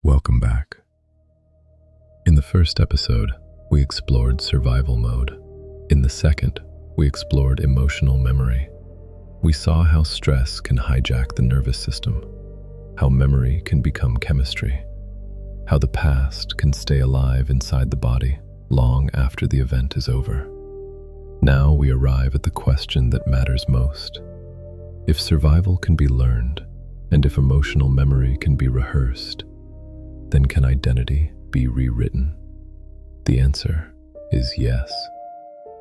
Welcome back. In the first episode, we explored survival mode. In the second, we explored emotional memory. We saw how stress can hijack the nervous system, how memory can become chemistry, how the past can stay alive inside the body long after the event is over. Now we arrive at the question that matters most. If survival can be learned, and if emotional memory can be rehearsed, then can identity be rewritten? The answer is yes,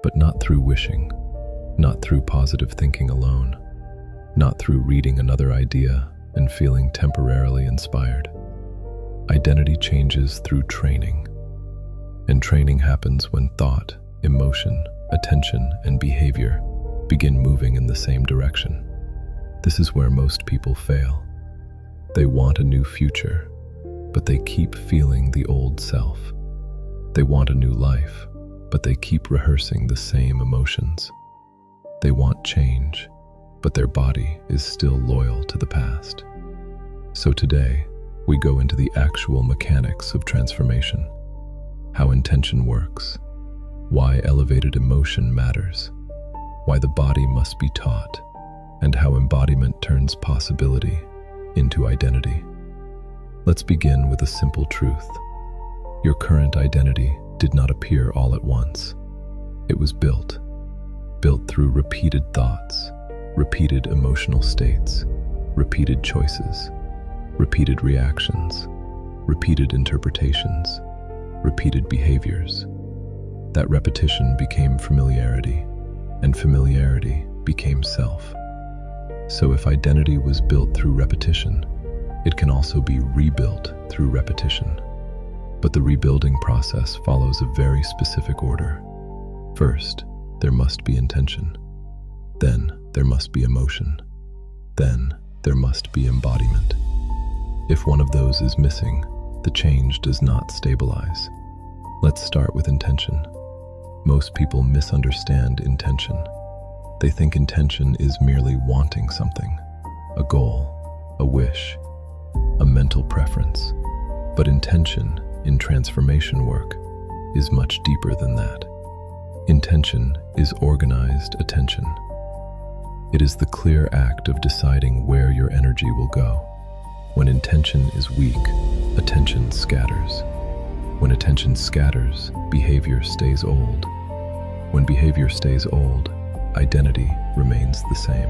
but not through wishing, not through positive thinking alone, not through reading another idea and feeling temporarily inspired. Identity changes through training, and training happens when thought, emotion, attention, and behavior begin moving in the same direction. This is where most people fail. They want a new future, but they keep feeling the old self. They want a new life, but they keep rehearsing the same emotions. They want change, but their body is still loyal to the past. So today, we go into the actual mechanics of transformation, how intention works, why elevated emotion matters, why the body must be taught, and how embodiment turns possibility into identity. Let's begin with a simple truth. Your current identity did not appear all at once. It was built through repeated thoughts, repeated emotional states, repeated choices, repeated reactions, repeated interpretations, repeated behaviors. That repetition became familiarity, and familiarity became self. So if identity was built through repetition, it can also be rebuilt through repetition. But the rebuilding process follows a very specific order. First, there must be intention. Then, there must be emotion. Then, there must be embodiment. If one of those is missing, the change does not stabilize. Let's start with intention. Most people misunderstand intention. They think intention is merely wanting something, a goal, a wish, a mental preference. But intention in transformation work is much deeper than that. Intention is organized attention. It is the clear act of deciding where your energy will go. When intention is weak, attention scatters. When attention scatters, behavior stays old. When behavior stays old, identity remains the same.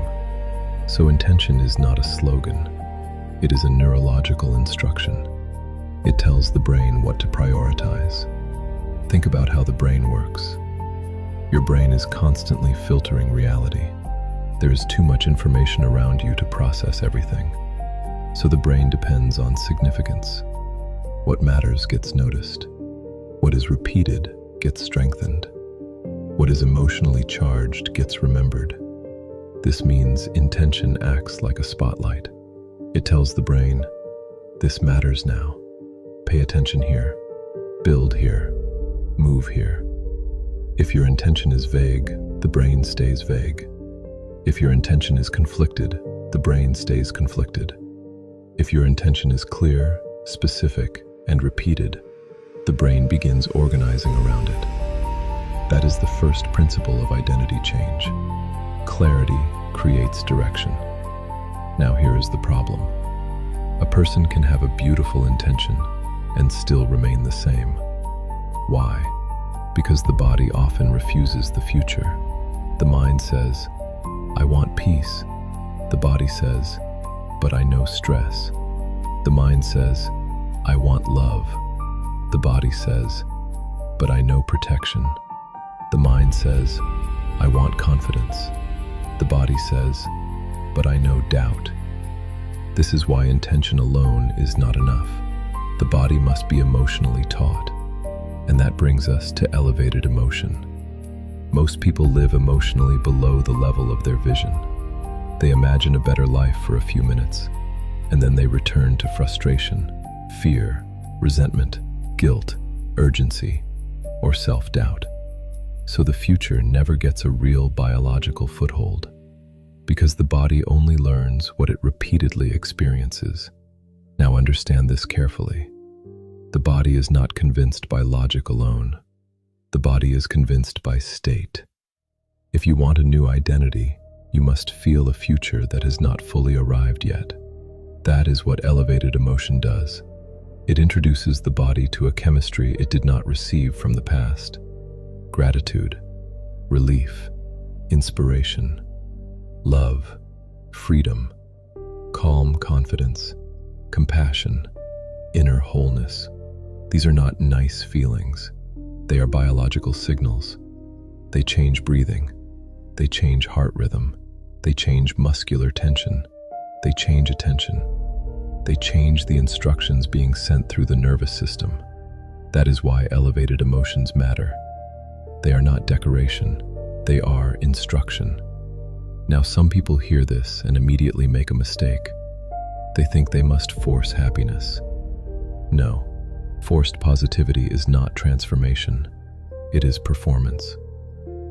So intention is not a slogan. It is a neurological instruction. It tells the brain what to prioritize. Think about how the brain works. Your brain is constantly filtering reality. There is too much information around you to process everything. So the brain depends on significance. What matters gets noticed. What is repeated gets strengthened. What is emotionally charged gets remembered. This means intention acts like a spotlight. It tells the brain, this matters now. Pay attention here. Build here. Move here. If your intention is vague, the brain stays vague. If your intention is conflicted, the brain stays conflicted. If your intention is clear, specific, and repeated, the brain begins organizing around it. That is the first principle of identity change. Clarity creates direction. Now here is the problem. A person can have a beautiful intention and still remain the same. Why? Because the body often refuses the future. The mind says, I want peace. The body says, but I know stress. The mind says, I want love. The body says, but I know protection. The mind says, I want confidence. The body says, but I know doubt. This is why intention alone is not enough. The body must be emotionally taught. And that brings us to elevated emotion. Most people live emotionally below the level of their vision. They imagine a better life for a few minutes, and then they return to frustration, fear, resentment, guilt, urgency, or self-doubt. So the future never gets a real biological foothold, because the body only learns what it repeatedly experiences. Now understand this carefully. The body is not convinced by logic alone. The body is convinced by state. If you want a new identity, you must feel a future that has not fully arrived yet. That is what elevated emotion does. It introduces the body to a chemistry it did not receive from the past. Gratitude, relief, inspiration, love, freedom, calm confidence, compassion, inner wholeness. These are not nice feelings. They are biological signals. They change breathing. They change heart rhythm. They change muscular tension. They change attention. They change the instructions being sent through the nervous system. That is why elevated emotions matter. They are not decoration. They are instruction. Now, some people hear this and immediately make a mistake. They think they must force happiness. No, forced positivity is not transformation. It is performance.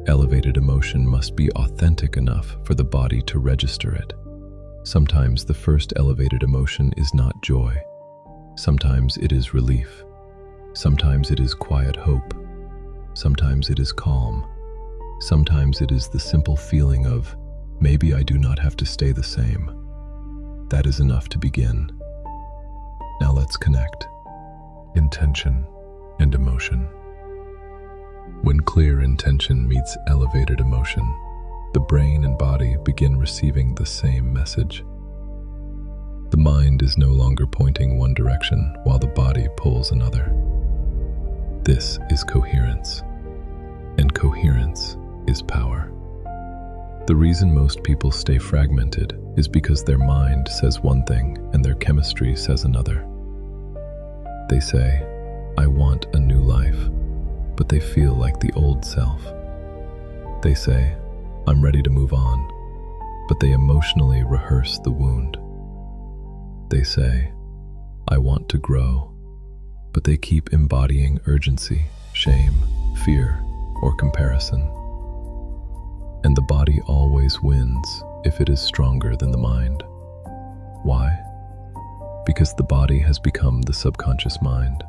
Elevated emotion must be authentic enough for the body to register it. Sometimes the first elevated emotion is not joy. Sometimes it is relief. Sometimes it is quiet hope. Sometimes it is calm. Sometimes it is the simple feeling of, maybe I do not have to stay the same. That is enough to begin. Now let's connect. Intention and emotion. When clear intention meets elevated emotion, the brain and body begin receiving the same message. The mind is no longer pointing one direction while the body pulls another. This is coherence, and coherence is power. The reason most people stay fragmented is because their mind says one thing and their chemistry says another. They say, I want a new life, but they feel like the old self. They say, I'm ready to move on, but they emotionally rehearse the wound. They say, I want to grow, but they keep embodying urgency, shame, fear, or comparison. And the body always wins if it is stronger than the mind. Why? Because the body has become the subconscious mind.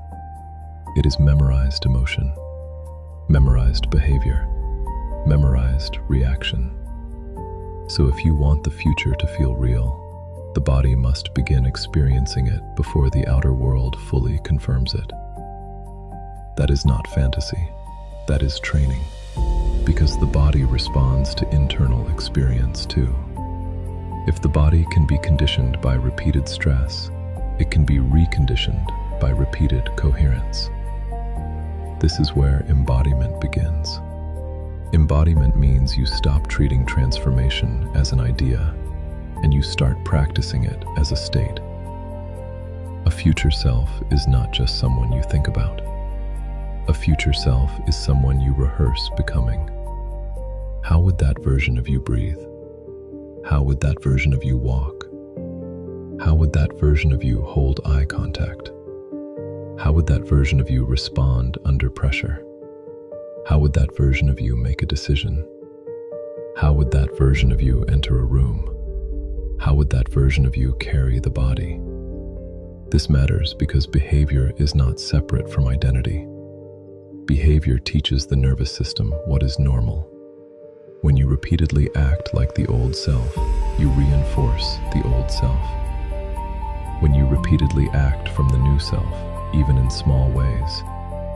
It is memorized emotion, memorized behavior, memorized reaction. So if you want the future to feel real, the body must begin experiencing it before the outer world fully confirms it. That is not fantasy. That is training, because the body responds to internal experience too. If the body can be conditioned by repeated stress, it can be reconditioned by repeated coherence. This is where embodiment begins. Embodiment means you stop treating transformation as an idea and you start practicing it as a state. A future self is not just someone you think about. A future self is someone you rehearse becoming. How would that version of you breathe? How would that version of you walk? How would that version of you hold eye contact? How would that version of you respond under pressure? How would that version of you make a decision? How would that version of you enter a room? How would that version of you carry the body? This matters because behavior is not separate from identity. Behavior teaches the nervous system what is normal. When you repeatedly act like the old self, you reinforce the old self. When you repeatedly act from the new self, even in small ways,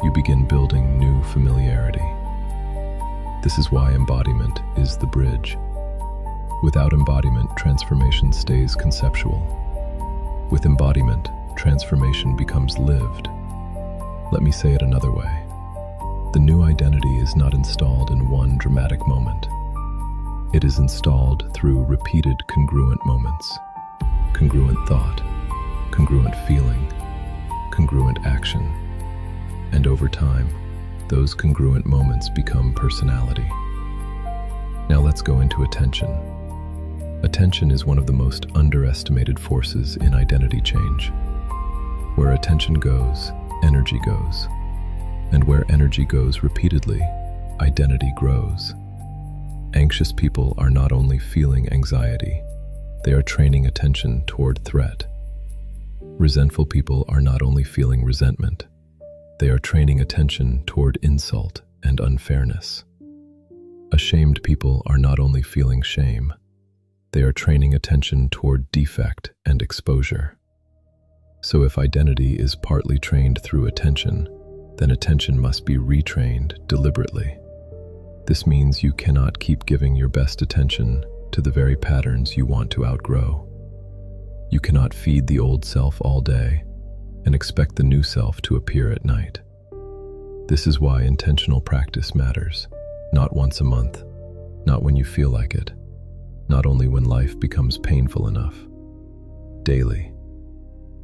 you begin building new familiarity. This is why embodiment is the bridge. Without embodiment, transformation stays conceptual. With embodiment, transformation becomes lived. Let me say it another way. The new identity is not installed in one dramatic moment. It is installed through repeated congruent moments, congruent thought, congruent feeling, congruent action. And over time, those congruent moments become personality. Now let's go into attention. Attention is one of the most underestimated forces in identity change. Where attention goes, energy goes. And where energy goes repeatedly, identity grows. Anxious people are not only feeling anxiety, they are training attention toward threat. Resentful people are not only feeling resentment, they are training attention toward insult and unfairness. Ashamed people are not only feeling shame, they are training attention toward defect and exposure. So if identity is partly trained through attention, then attention must be retrained deliberately. This means you cannot keep giving your best attention to the very patterns you want to outgrow. You cannot feed the old self all day and expect the new self to appear at night. This is why intentional practice matters. Not once a month, not when you feel like it, not only when life becomes painful enough. Daily.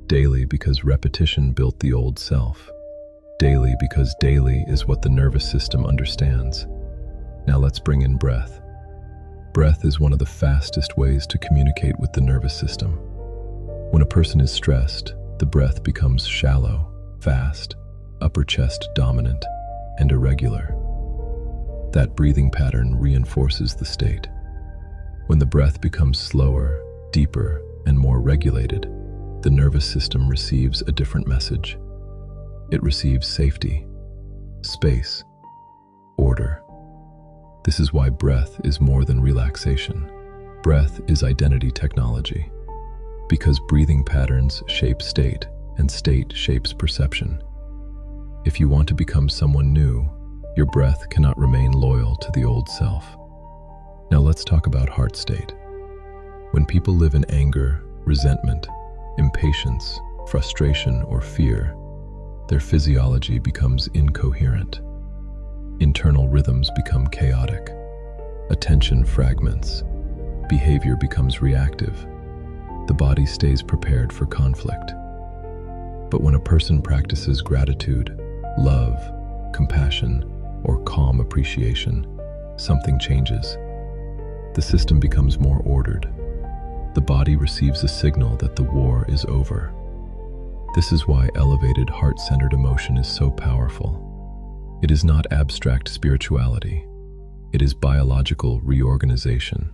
Daily because repetition built the old self. Daily because daily is what the nervous system understands. Now let's bring in breath. Breath is one of the fastest ways to communicate with the nervous system. When a person is stressed, the breath becomes shallow, fast, upper chest dominant, and irregular. That breathing pattern reinforces the state. When the breath becomes slower, deeper, and more regulated, the nervous system receives a different message. It receives safety, space, order. This is why breath is more than relaxation. Breath is identity technology. Because breathing patterns shape state, and state shapes perception. If you want to become someone new, your breath cannot remain loyal to the old self. Now let's talk about heart state. When people live in anger, resentment, impatience, frustration, or fear, their physiology becomes incoherent. Internal rhythms become chaotic. Attention fragments. Behavior becomes reactive. The body stays prepared for conflict. But when a person practices gratitude, love, compassion, or calm appreciation, something changes. The system becomes more ordered. The body receives a signal that the war is over. This is why elevated heart-centered emotion is so powerful. It is not abstract spirituality. It is biological reorganization.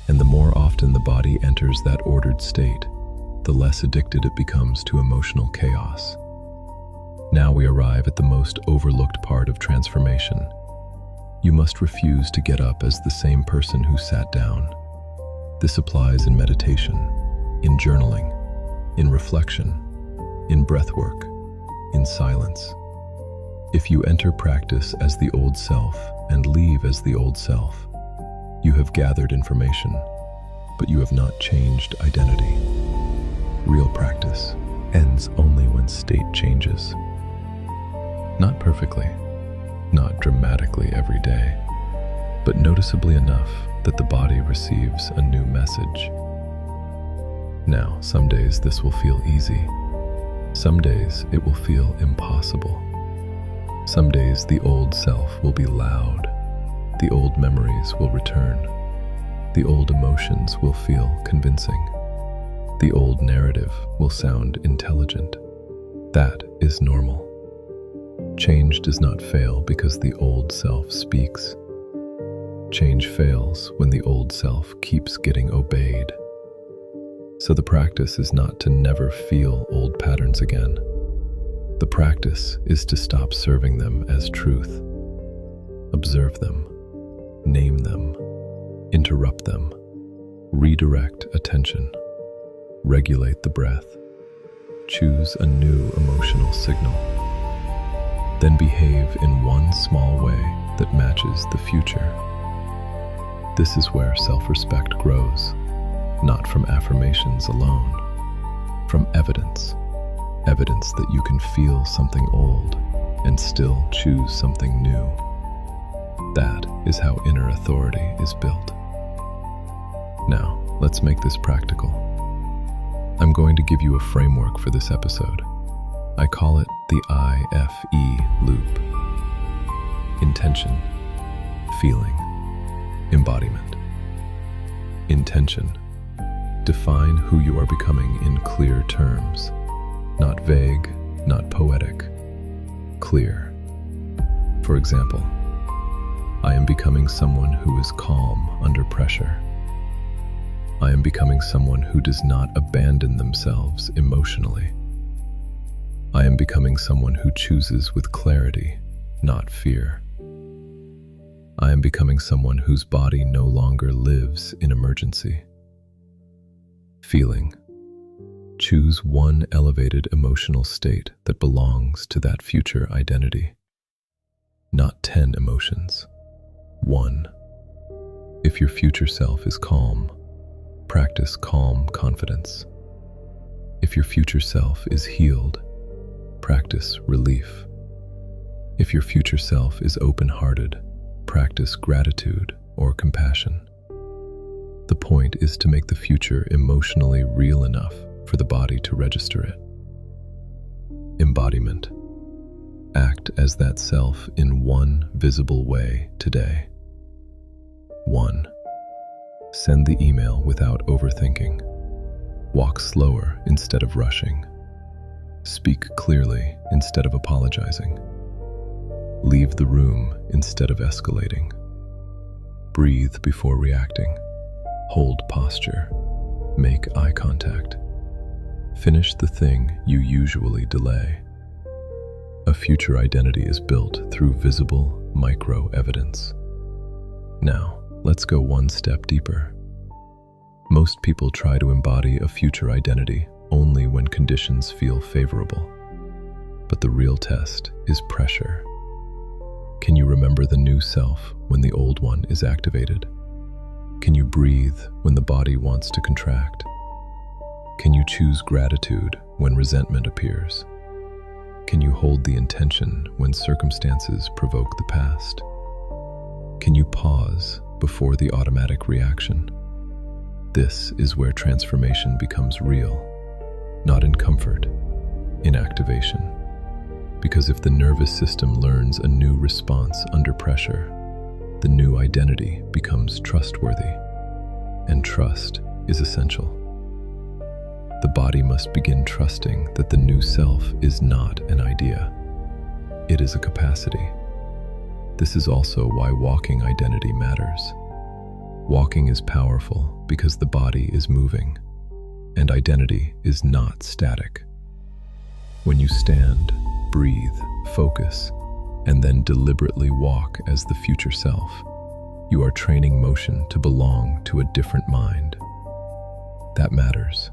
And the more often the body enters that ordered state, the less addicted it becomes to emotional chaos. Now we arrive at the most overlooked part of transformation. You must refuse to get up as the same person who sat down. This applies in meditation, in journaling, in reflection, in breathwork, in silence. If you enter practice as the old self and leave as the old self, you have gathered information, but you have not changed identity. Real practice ends only when state changes. Not perfectly, not dramatically every day, but noticeably enough that the body receives a new message. Now, some days this will feel easy. Some days it will feel impossible. Some days the old self will be loud. The old memories will return. The old emotions will feel convincing. The old narrative will sound intelligent. That is normal. Change does not fail because the old self speaks. Change fails when the old self keeps getting obeyed. So the practice is not to never feel old patterns again. The practice is to stop serving them as truth. Observe them, name them, interrupt them, redirect attention, regulate the breath, choose a new emotional signal. Then behave in one small way that matches the future. This is where self-respect grows, not from affirmations alone, from evidence. Evidence that you can feel something old and still choose something new. That is how inner authority is built. Now, let's make this practical. I'm going to give you a framework for this episode. I call it the IFE loop. Intention, feeling, embodiment. Intention. Define who you are becoming in clear terms. Not vague, not poetic. Clear. For example, I am becoming someone who is calm under pressure. I am becoming someone who does not abandon themselves emotionally. I am becoming someone who chooses with clarity, not fear. I am becoming someone whose body no longer lives in emergency. Feeling. Choose one elevated emotional state that belongs to that future identity. Not 10 emotions. 1. If your future self is calm, practice calm confidence. If your future self is healed, practice relief. If your future self is open-hearted, practice gratitude or compassion. The point is to make the future emotionally real enough for the body to register it. Embodiment. Act as that self in one visible way today. 1. Send the email without overthinking. Walk slower instead of rushing. Speak clearly instead of apologizing. Leave the room instead of escalating. Breathe before reacting. Hold posture. Make eye contact. Finish the thing you usually delay. A future identity is built through visible micro-evidence. Now, let's go one step deeper. Most people try to embody a future identity only when conditions feel favorable. But the real test is pressure. Can you remember the new self when the old one is activated? Can you breathe when the body wants to contract? Can you choose gratitude when resentment appears? Can you hold the intention when circumstances provoke the past? Can you pause before the automatic reaction? This is where transformation becomes real, not in comfort, in activation. Because if the nervous system learns a new response under pressure, the new identity becomes trustworthy, and trust is essential. The body must begin trusting that the new self is not an idea. It is a capacity. This is also why walking identity matters. Walking is powerful because the body is moving, and identity is not static. When you stand, breathe, focus, and then deliberately walk as the future self, you are training motion to belong to a different mind. That matters.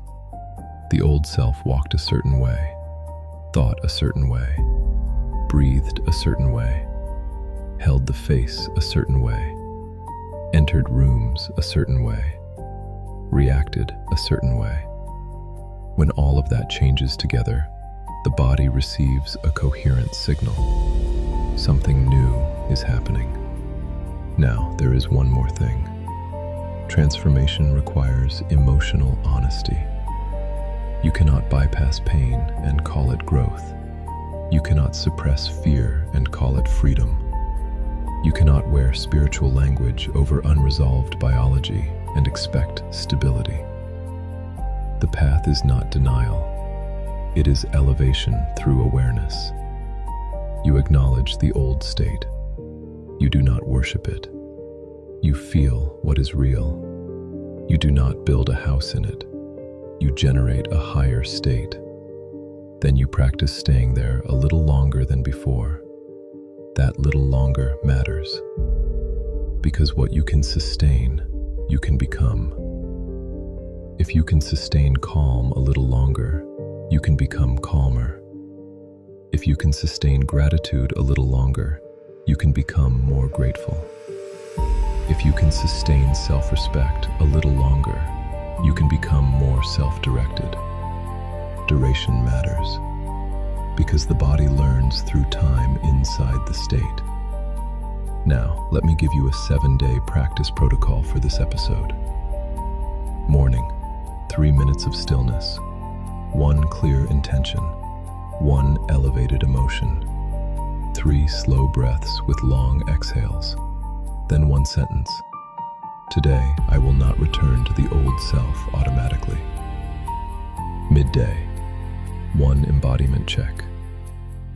The old self walked a certain way, thought a certain way, breathed a certain way, held the face a certain way, entered rooms a certain way, reacted a certain way. When all of that changes together, the body receives a coherent signal. Something new is happening. Now, there is one more thing. Transformation requires emotional honesty. You cannot bypass pain and call it growth. You cannot suppress fear and call it freedom. You cannot wear spiritual language over unresolved biology and expect stability. The path is not denial. It is elevation through awareness. You acknowledge the old state. You do not worship it. You feel what is real. You do not build a house in it. You generate a higher state. Then you practice staying there a little longer than before. That little longer matters. Because what you can sustain, you can become. If you can sustain calm a little longer, you can become calmer. If you can sustain gratitude a little longer, you can become more grateful. If you can sustain self-respect a little longer, you can become more self-directed. Duration matters, because the body learns through time inside the state. Now, let me give you a 7-day practice protocol for this episode. Morning, 3 minutes of stillness, 1 clear intention, 1 elevated emotion, 3 slow breaths with long exhales, then 1 sentence. Today, I will not return to the old self automatically. Midday, 1 embodiment check.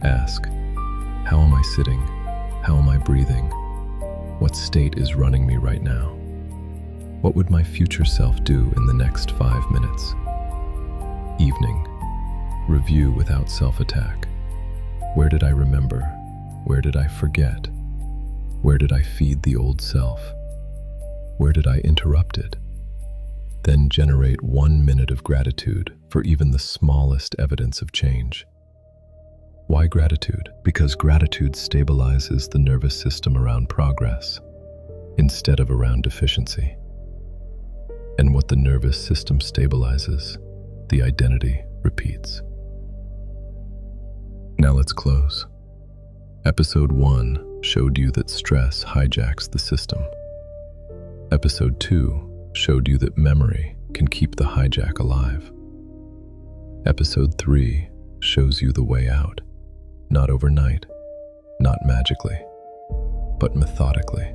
Ask, how am I sitting? How am I breathing? What state is running me right now? What would my future self do in the next 5 minutes? Evening. Review without self-attack. Where did I remember? Where did I forget? Where did I feed the old self? Where did I interrupt it? Then generate 1 minute of gratitude for even the smallest evidence of change. Why gratitude? Because gratitude stabilizes the nervous system around progress instead of around deficiency. And what the nervous system stabilizes, the identity repeats. Now let's close. Episode 1 showed you that stress hijacks the system. Episode 2 showed you that memory can keep the hijack alive. Episode 3 shows you the way out, not overnight, not magically, but methodically.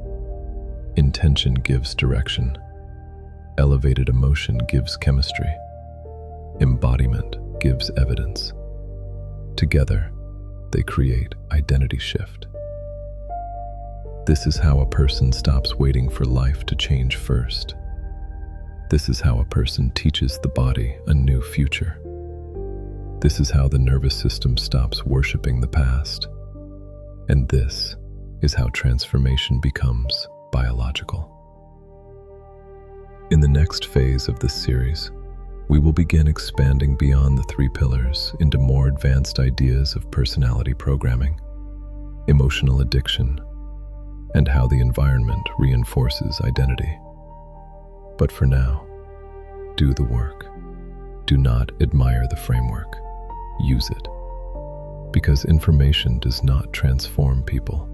Intention gives direction. Elevated emotion gives chemistry. Embodiment gives evidence. Together, they create identity shift. This is how a person stops waiting for life to change first. This is how a person teaches the body a new future. This is how the nervous system stops worshiping the past. And this is how transformation becomes biological. In the next phase of this series, we will begin expanding beyond the 3 pillars into more advanced ideas of personality programming, emotional addiction, and how the environment reinforces identity. But for now, do the work. Do not admire the framework. Use it. Because information does not transform people.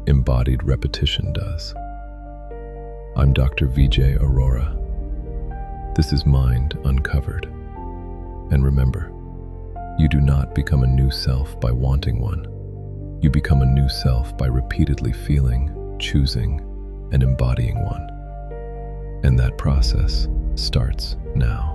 Embodied repetition does. I'm Dr. Vijay Arora. This is Mind Uncovered. And remember, you do not become a new self by wanting one. You become a new self by repeatedly feeling, choosing, and embodying one. And that process starts now.